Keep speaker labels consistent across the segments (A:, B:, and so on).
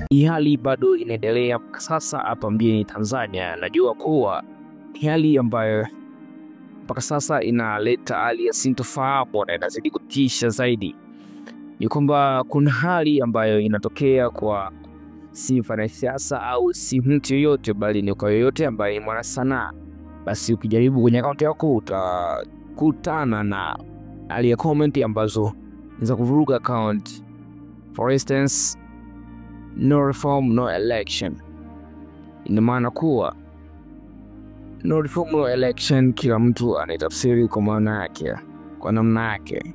A: Hii hali bado inaendelea sasa hapa mjini Tanzania. Najua kuwa hali ambayo mpaka sasa inaleta hali ya sintofahamu na inazidi kutisha zaidi. Ni kwamba kuna hali ambayo inatokea kwa si mfanasiasa au si mtu yoyote, bali ni kwa yoyote ambaye ni mwana sanaa. Basi ukijaribu kwenye akaunti yako utakutana na hali ya comment ambazo za kuvuruga account. For instance, no reform, no election. Ina maana kuwa no reform, no election, kila mtu anaitafsiri kwa maana yake, kwa namna yake.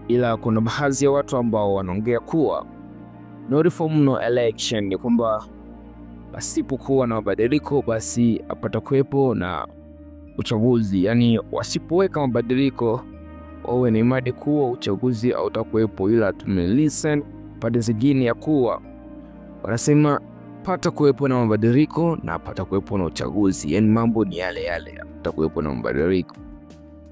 A: Ila kuna baadhi ya watu ambao wanaongea kuwa no reform, no election ni kwamba pasipokuwa na mabadiliko basi hapatakuwepo na uchaguzi. Yani wasipoweka mabadiliko wawe na imani kuwa uchaguzi hautakuwepo. Ila tumelisten pande zingine ya kuwa wanasema pata kuwepo na mabadiliko na pata kuwepo na uchaguzi. Yani mambo ni yale yale, hapatakuwepo na mabadiliko.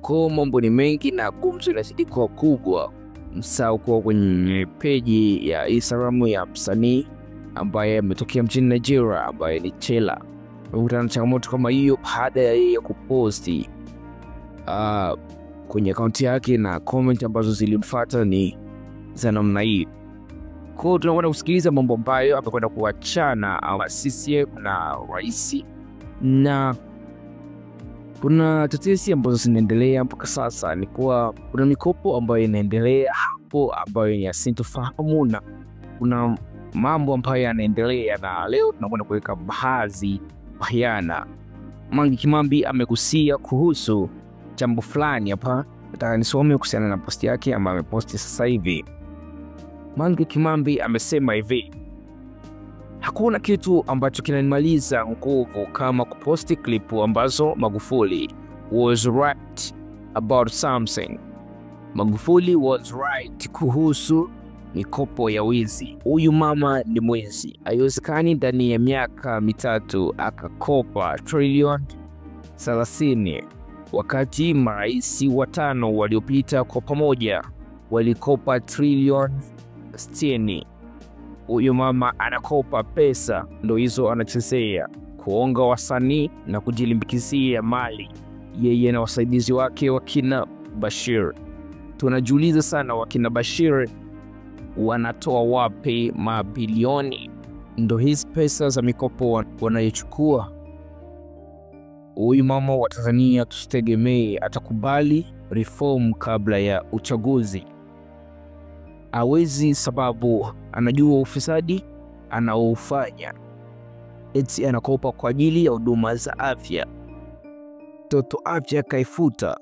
A: Kwa mambo ni mengi na gumzo inazidi kuwa kubwa. Msahau kuwa kwenye peji ya Instagram ya msanii ambaye ametokea mjini Nigeria ambaye ni Chela. Umekutana na changamoto kama hiyo baada ya yeye kuposti kwenye akaunti yake, na comment ambazo zilimfuata ni za namna hii. Kwa hiyo tunakwenda kusikiliza mambo ambayo amekwenda kuachana au CCM na rais, na kuna tetesi ambazo zinaendelea mpaka sasa. Ni kuwa kuna mikopo ambayo inaendelea hapo ambayo ni sintofahamu, na kuna mambo ambayo yanaendelea, na leo tunakwenda kuweka baadhi bayana. Mange Kimambi amegusia kuhusu jambo fulani hapa, nataka nisome kuhusiana na posti yake ambayo ameposti sasa hivi. Mange Kimambi amesema hivi: hakuna kitu ambacho kinanimaliza nguvu kama kuposti klipu ambazo Magufuli was right about something. Magufuli was right kuhusu mikopo ya wizi. Huyu mama ni mwizi. Haiwezekani ndani ya miaka mitatu akakopa trilioni 30 wakati marais watano waliopita kwa pamoja walikopa trilioni 60. Huyu mama anakopa pesa ndo hizo anachezea kuonga wasanii na kujilimbikizia mali yeye na wasaidizi wake wakina Bashir. Tunajiuliza sana wakina Bashir wanatoa wapi mabilioni? Ndo hizi pesa za mikopo wanayochukua. Huyu mama wa Tanzania tusitegemee atakubali reform kabla ya uchaguzi. Hawezi, sababu anajua ufisadi anaofanya. Eti anakopa kwa ajili ya huduma za afya. Toto afya kaifuta.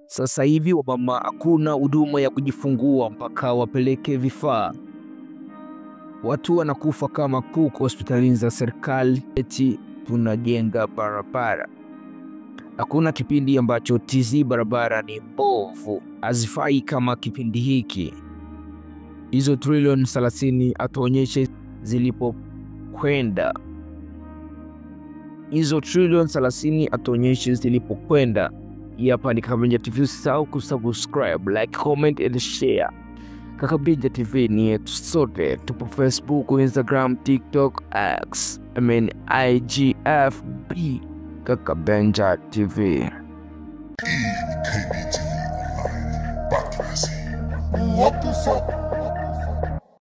A: Sasa hivi wamama hakuna huduma ya kujifungua mpaka wapeleke vifaa. Watu wanakufa kama kuku hospitalini za serikali eti tunajenga barabara. Hakuna kipindi ambacho tizi barabara ni mbovu, hazifai kama kipindi hiki. Hizo trilioni 30 atuonyeshe zilipokwenda. Hizo trilioni 30 atuonyeshe zilipokwenda. Hapa ni Kakabinja TV, usisahau kusubscribe, like, comment and share. Kakabinja TV ni yetu sote. Tupo Facebook, Instagram, TikTok, X, IGFB. Kakabinja TV.
B: Yetu sote.